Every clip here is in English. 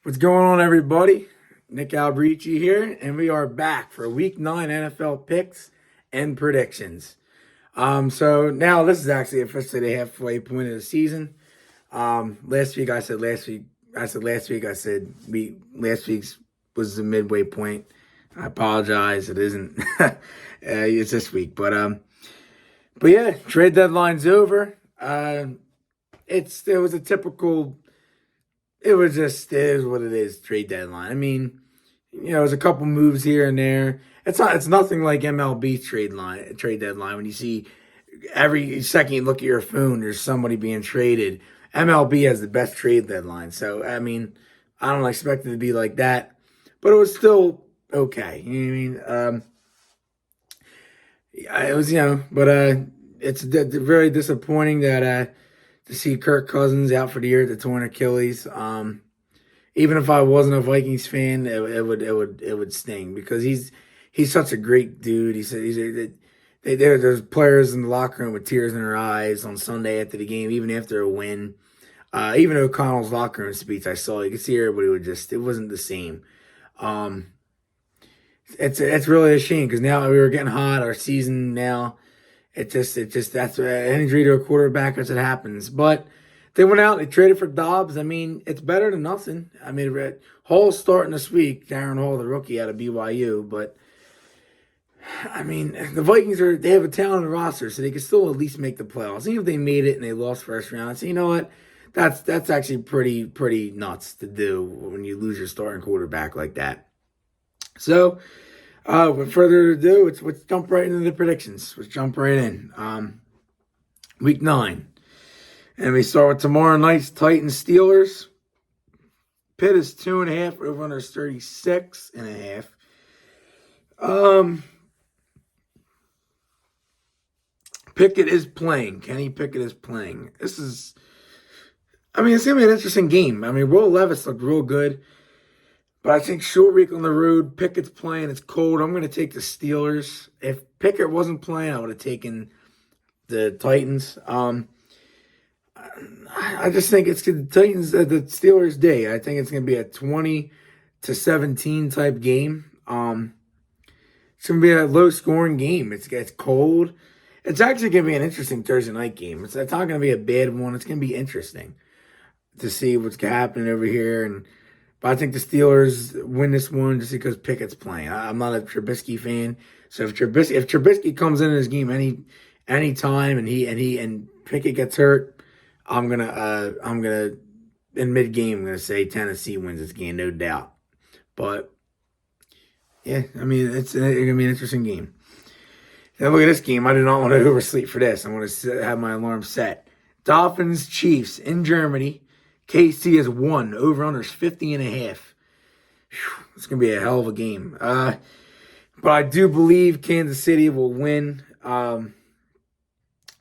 What's going on, everybody? Nick Alberici here, and we are back for Week 9 NFL picks and predictions. So now this is actually officially the halfway point of the season. Last week I said last week. I said last week's was the midway point. I apologize. It isn't. It's this week, but yeah, trade deadline's over. It was a typical. It is what it is. Trade deadline. I mean, there's a couple moves here and there. It's nothing like MLB trade deadline when you see every second you look at your phone, there's somebody being traded. MLB has the best trade deadline, so I mean, I don't expect it to be like that, but it was still okay. You know what I mean? It was, but it's very disappointing that to see Kirk Cousins out for the year with the torn Achilles. Even if I wasn't a Vikings fan, it would sting because he's such a great dude. There's players in the locker room with tears in their eyes on Sunday after the game, even after a win. Even O'Connell's locker room speech I saw, you could see everybody it wasn't the same. It's really a shame because now we were getting hot. Our season now, that's an injury to a quarterback as it happens. But they went out, they traded for Dobbs. I mean, it's better than nothing. I mean, Hall's starting this week. Darren Hall, the rookie out of BYU, but I mean, the Vikings they have a talented roster, so they can still at least make the playoffs. Even if they made it and they lost first round, I'd say, you know what? That's actually pretty nuts to do when you lose your starting quarterback like that. So, with further ado, let's jump right into the predictions. Let's jump right in. Week 9. And we start with tomorrow night's Titans Steelers. Pitt is 2.5, over under 36.5. Pickett is playing. Kenny Pickett is playing. It's going to be an interesting game. I mean, Will Levis looked real good. But I think short week on the road, Pickett's playing. It's cold. I'm going to take the Steelers. If Pickett wasn't playing, I would have taken the Titans. I just think it's the Titans, the Steelers' day. I think it's going to be a 20-17 type game. It's going to be a low-scoring game. It's cold. It's actually going to be an interesting Thursday night game. It's not going to be a bad one. It's going to be interesting to see what's happening over here. But I think the Steelers win this one just because Pickett's playing. I'm not a Trubisky fan, so if Trubisky comes in this game any time and Pickett gets hurt, I'm gonna in mid game I'm gonna say Tennessee wins this game, no doubt. But yeah, I mean it's gonna be an interesting game. Now look at this game. I do not want to oversleep for this. I want to have my alarm set. Dolphins Chiefs in Germany. KC is 1. Over under is 50.5. It's going to be a hell of a game. But I do believe Kansas City will win. I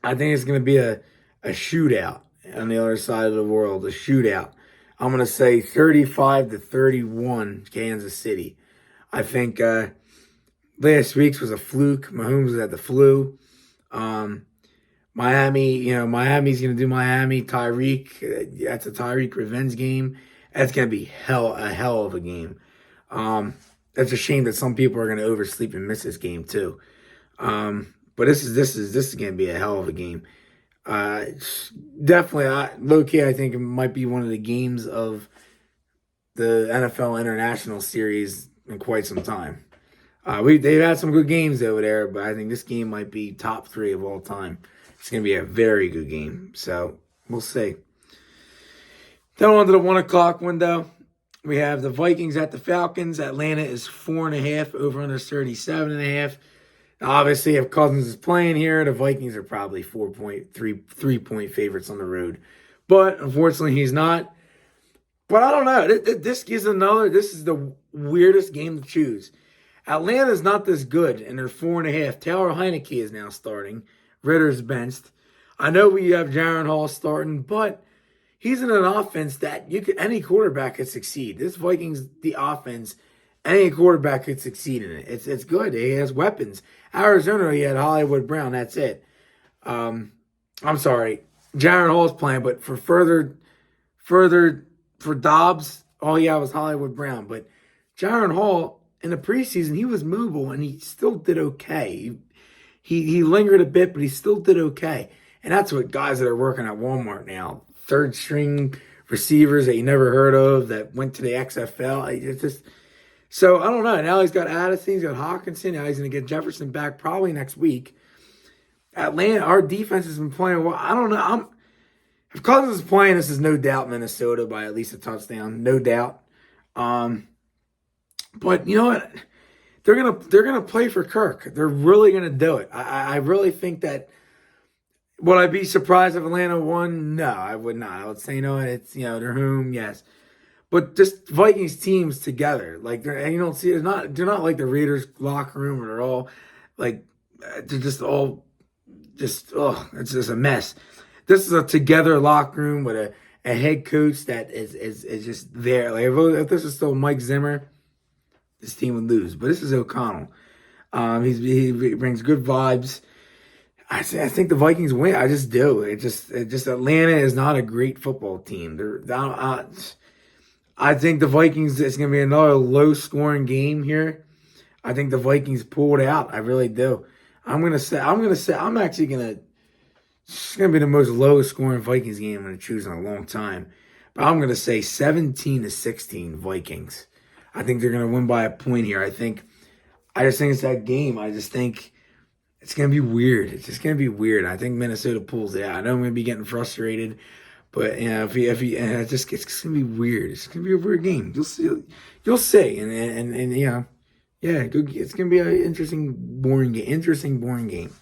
think it's going to be a shootout on the other side of the world. A shootout. I'm going to say 35-31 Kansas City. I think last week's was a fluke. Mahomes had the flu. Miami's going to do Miami. Tyreek, that's a Tyreek revenge game. That's going to be a hell of a game. That's a shame that some people are going to oversleep and miss this game too. But this is going to be a hell of a game. Definitely, low-key, I think it might be one of the games of the NFL International Series in quite some time. They've had some good games over there, but I think this game might be top 3 of all time. It's going to be a very good game. So, we'll see. Then on to the 1 o'clock window. We have the Vikings at the Falcons. Atlanta is 4.5. Over under 37.5. Obviously, if Cousins is playing here, the Vikings are probably 3-point favorites on the road. But, unfortunately, he's not. But I don't know. This is the weirdest game to choose. Atlanta's not this good, and they're 4.5. Taylor Heineke is now starting. Ritter's benched. I know we have Jaron Hall starting, but he's in an offense that any quarterback could succeed. This Vikings, the offense, any quarterback could succeed in it. It's good. He has weapons. Arizona, he had Hollywood Brown. That's it. I'm sorry, Jaron Hall's playing, but for Dobbs, all he had was Hollywood Brown. But Jaron Hall, in the preseason, he was mobile and he still did okay. He lingered a bit, but he still did okay. And that's what guys that are working at Walmart now, third string receivers that you never heard of that went to the XFL. It's just so I don't know. Now he's got Addison, he's got Hawkinson. Now he's going to get Jefferson back probably next week. Atlanta, our defense has been playing well. I don't know. If Cousins is playing, this is no doubt Minnesota by at least a touchdown, no doubt. But you know what? They're gonna play for Kirk. They're really gonna do it. I really think that. Would I be surprised if Atlanta won? No, I would not. I would say no. It's they're home, yes, but just Vikings teams together, like and you don't see they're not like the Raiders locker room where they're all like they're just all just it's just a mess. This is a together locker room with a head coach that is just there. Like if this is still Mike Zimmer, this team would lose. But this is O'Connell. He brings good vibes. I think the Vikings win. I just do. It just Atlanta is not a great football team. I think the Vikings. It's going to be another low scoring game here. I think the Vikings pulled out. I really do. I'm actually gonna. It's going to be the most low-scoring Vikings game I'm going to choose in a long time. But I'm going to say 17-16 Vikings. I think they're going to win by a point here. I just think it's that game. I just think it's going to be weird. It's just going to be weird. I think Minnesota pulls it out. I know I'm going to be getting frustrated. But, if it's going to be weird. It's going to be a weird game. You'll see. And yeah, it's going to be an interesting, boring game.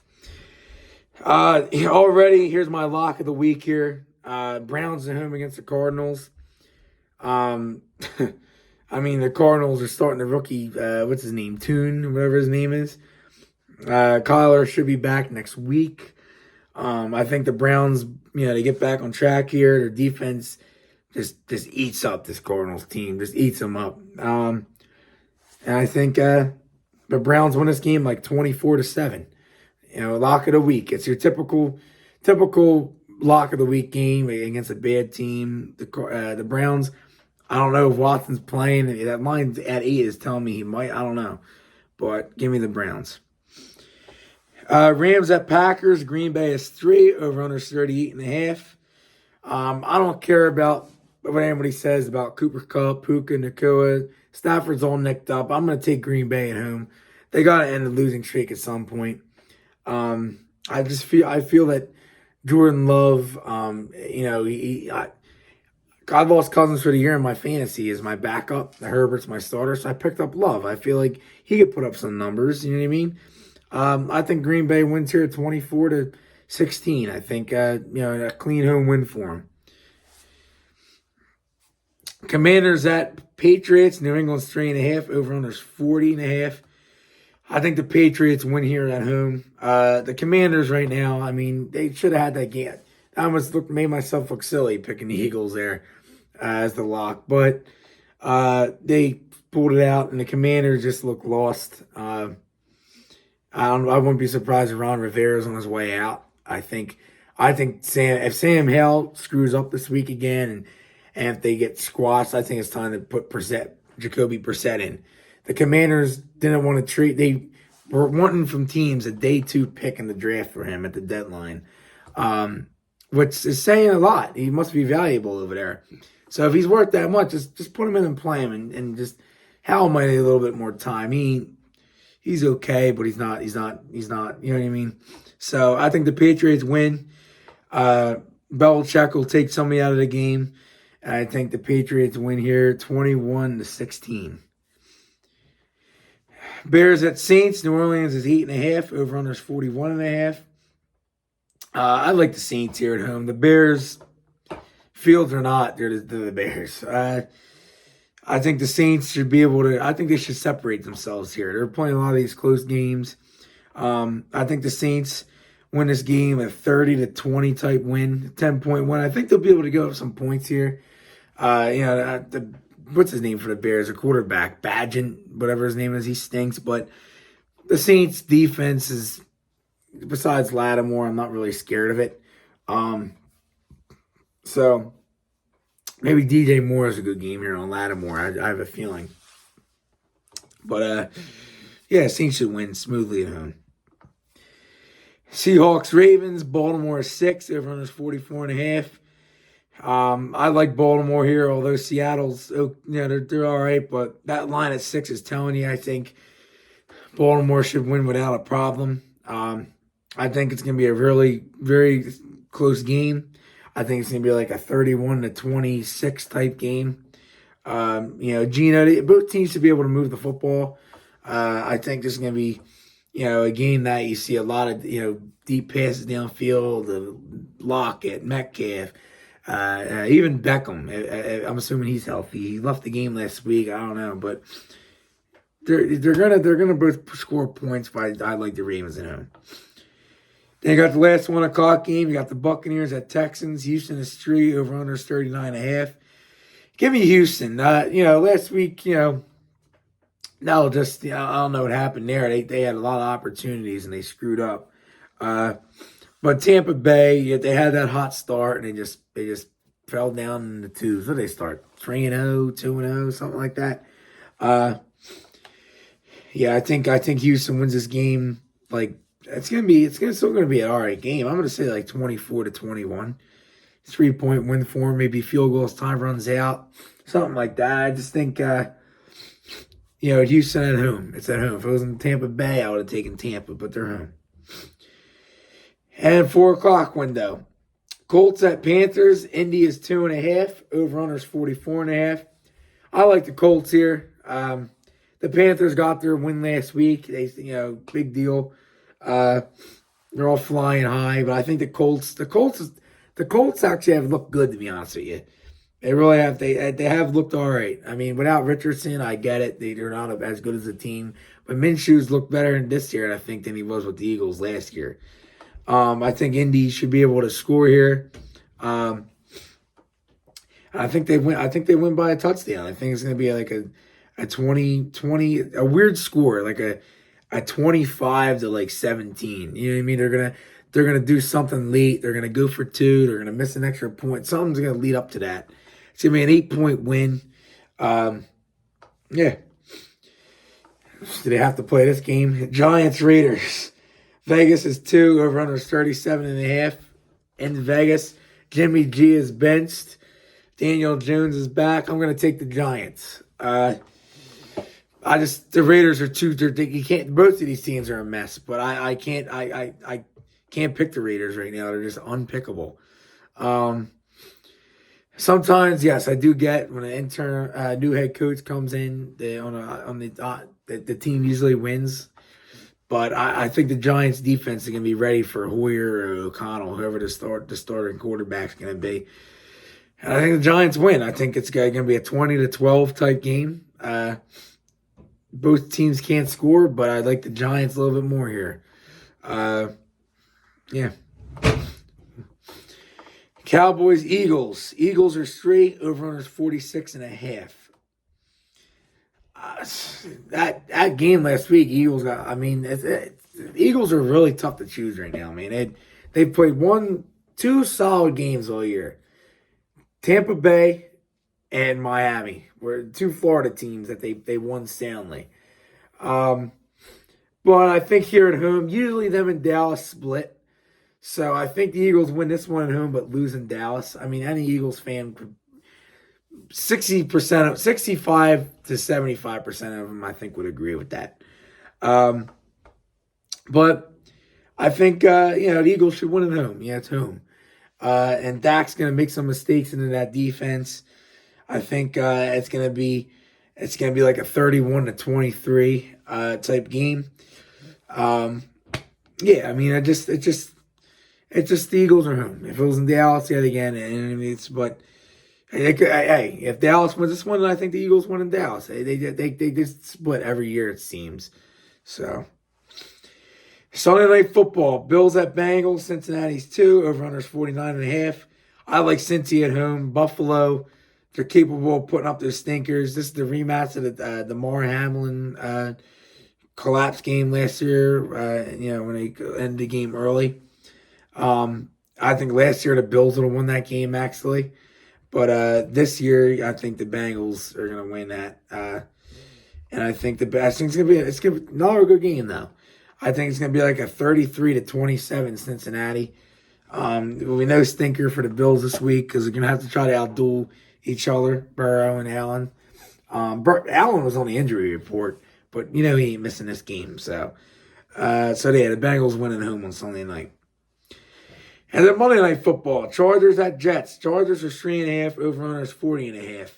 Already, here's my lock of the week here. Browns at home against the Cardinals. The Cardinals are starting the rookie, what's his name? Tune, whatever his name is. Kyler should be back next week. I think the Browns, they get back on track here. Their defense just eats up this Cardinals team. Just eats them up. And I think the Browns win this game like 24-7. Lock of the week. It's your typical lock of the week game against a bad team. The Browns, I don't know if Watson's playing. That line at 8 is telling me he might. I don't know. But give me the Browns. Rams at Packers. Green Bay is 3. Over under 38.5. I don't care about what anybody says about Cooper Kupp, Puka, Nacua. Stafford's all nicked up. I'm going to take Green Bay at home. They got to end the losing streak at some point. I feel that Jordan Love, I lost Cousins for the year in my fantasy as my backup. Herbert's my starter, so I picked up Love. I feel like he could put up some numbers. You know what I mean? I think Green Bay wins here 24-16. I think a clean home win for him. Commanders at Patriots. New England's 3.5. Over under's 40.5. I think the Patriots win here at home. The Commanders right now, they should have had that game. I almost made myself look silly picking the Eagles there as the lock. But they pulled it out, and the Commanders just look lost. I wouldn't be surprised if Ron Rivera's on his way out. I think if Sam Howell screws up this week again, and if they get squashed, I think it's time to put Jacoby Brissett in. The Commanders didn't want to trade. They were wanting from teams a day 2 pick in the draft for him at the deadline, which is saying a lot. He must be valuable over there. So if he's worth that much, just put him in and play him, and just Howell might need a little bit more time. He's okay, but he's not. You know what I mean? So I think the Patriots win. Belichick will take somebody out of the game, and I think the Patriots win here 21-16. Bears at Saints. New Orleans is 8.5. Over under is 41.5. I like the Saints here at home. The Bears, Fields or not, they're the Bears. I think the Saints should be able to. I think they should separate themselves here. They're playing a lot of these close games. I think the Saints win this game a 30-20 type win, 10-point win. I think they'll be able to go up some points here. What's his name for the Bears? A quarterback, Badgett, whatever his name is, he stinks. But the Saints defense is, besides Lattimore, I'm not really scared of it. So Maybe DJ Moore is a good game here on Lattimore. I have a feeling. But, yeah, Saints should win smoothly at home. Seahawks, Ravens, Baltimore 6, over under 44.5. I like Baltimore here, although Seattle's, they're all right, but that line at 6 is telling you, I think Baltimore should win without a problem. I think it's going to be a really, very close game. I think it's going to be like a 31-26 type game. Gino, both teams should be able to move the football. I think this is going to be, a game that you see a lot of, deep passes downfield, Lockett, Metcalf, even Beckham. I'm assuming he's healthy. He left the game last week. I don't know, but they're gonna both score points. But I like the Ravens at home. Then you got the last 1 o'clock game. You got the Buccaneers at Texans. Houston is 3, over under 39.5. Give me Houston. Last week, no, just I don't know what happened there. They had a lot of opportunities and they screwed up. But Tampa Bay, they had that hot start and they just fell down in the twos. What did they start? 3-0, 2-0, something like that. I think Houston wins this game. Like it's still gonna be an alright game. I'm gonna say like 24-21. 3-point win for them. Maybe field goals, time runs out, something like that. I just think Houston at home. It's at home. If it was in Tampa Bay, I would have taken Tampa, but they're home. And 4 o'clock window. Colts at Panthers. Indy is 2.5. Over-under is 44.5. I like the Colts here. The Panthers got their win last week. They, big deal. They're all flying high, but I think the Colts actually have looked good, to be honest with you. They really have. They have looked all right. I mean, without Richardson, I get it. They're not as good as a team. But Minshew's looked better this year, I think, than he was with the Eagles last year. I think Indy should be able to score here. I think they win. I think they win by a touchdown. I think it's going to be like a 20, a weird score, like a 25-17. You know what I mean? They're gonna do something late. They're gonna go for 2. They're gonna miss an extra point. Something's gonna lead up to that. It's gonna be an 8-point win. Do they have to play this game? Giants Raiders. Vegas is 2. Over under 37.5. In Vegas, Jimmy G is benched. Daniel Jones is back. I'm gonna take the Giants. The Raiders are too. You can't. Both of these teams are a mess, but I can't pick the Raiders right now. They're just unpickable. Sometimes, yes, I do get when an intern, new head coach comes in, the team usually wins. But I think the Giants' defense is going to be ready for Hoyer or O'Connell, whoever the starting quarterback's going to be. And I think the Giants win. I think it's going to be a 20-12 type game. Both teams can't score, but I like the Giants a little bit more here. Cowboys, Eagles. Eagles are straight. Over-under is 46.5. That game last week, Eagles got. I mean, Eagles are really tough to choose right now, man. They've played 2 solid games all year. Tampa Bay and Miami were 2 Florida teams that they won soundly. But I think here at home, usually them and Dallas split. So I think the Eagles win this one at home, but lose in Dallas. I mean, any Eagles fan could 65 to 75% of them, I think, would agree with that. But I think the Eagles should win at home. Yeah, it's home. And Dak's going to make some mistakes into that defense. I think it's going to be like a 31-23 type game. I mean, it's just the Eagles are home. If it was in Dallas yet again, if Dallas wins this one, then I think the Eagles win in Dallas. They just split every year, it seems. So Sunday Night Football, Bills at Bengals, Cincinnati's 2, over-under is 49.5. I like Cincy at home. Buffalo, they're capable of putting up their stinkers. This is the rematch of the Damar Hamlin collapse game last year, when they ended the game early. I think last year the Bills would have won that game, actually. But this year, I think the Bengals are going to win that. And I think I think it's gonna be another good game though. I think it's gonna be like a 33-27 Cincinnati. There'll be no stinker for the Bills this week because they're gonna have to try to outduel each other, Burrow and Allen. Allen was on the injury report, but you know he ain't missing this game. So yeah, the Bengals winning home on Sunday night. And then Monday Night Football, Chargers at Jets. Chargers are 3.5, over-under is 40.5.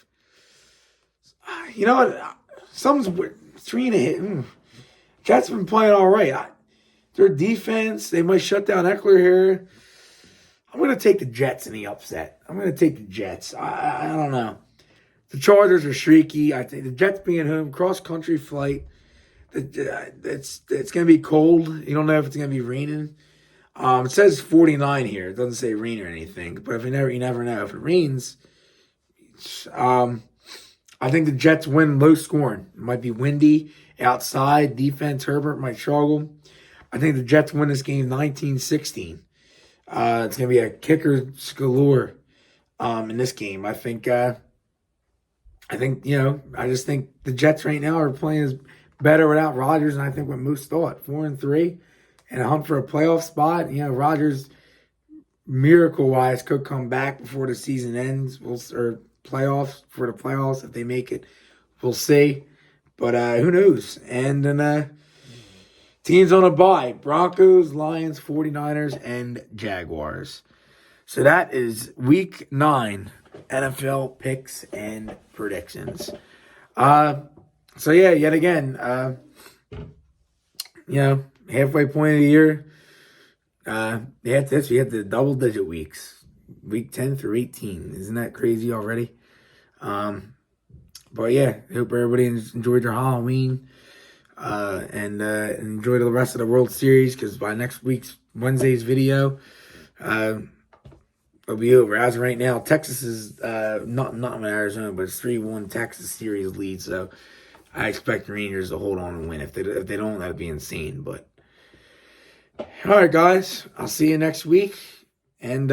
You know what? Something's 3.5. Jets been playing all right. Their defense, they might shut down Eckler here. I'm going to take the Jets in the upset. I'm going to take the Jets. I don't know. The Chargers are streaky. I think the Jets being home, cross-country flight. It's going to be cold. You don't know if it's going to be raining. It says 49 here. It doesn't say rain or anything. But you never know. If it rains, I think the Jets win low scoring. It might be windy outside. Defense, Herbert might struggle. I think the Jets win this game 19-16. It's going to be a kicker galore in this game. I just think the Jets right now are playing better without Rodgers, and I think what most thought. 4-3 and a hunt for a playoff spot. You know, Rodgers, miracle-wise, could come back before the season ends. Or for the playoffs if they make it. We'll see. But who knows? And then teams on a bye. Broncos, Lions, 49ers, and Jaguars. So that is week 9 NFL picks and predictions. So yeah, yet again, halfway point of the year. We had the double-digit weeks. Week 10 through 18. Isn't that crazy already? But yeah, I hope everybody enjoyed their Halloween and enjoy the rest of the World Series because by next week's Wednesday's video, it'll be over. As of right now, Texas is not in Arizona, but it's 3-1 Texas series lead. So I expect the Rangers to hold on and win. If they don't, that'd be insane. But all right, guys, I'll see you next week and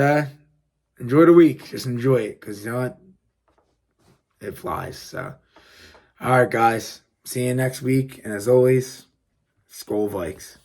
enjoy the week. Just enjoy it because you know what? It flies. So, all right, guys. See you next week. And as always, Skol Vikes.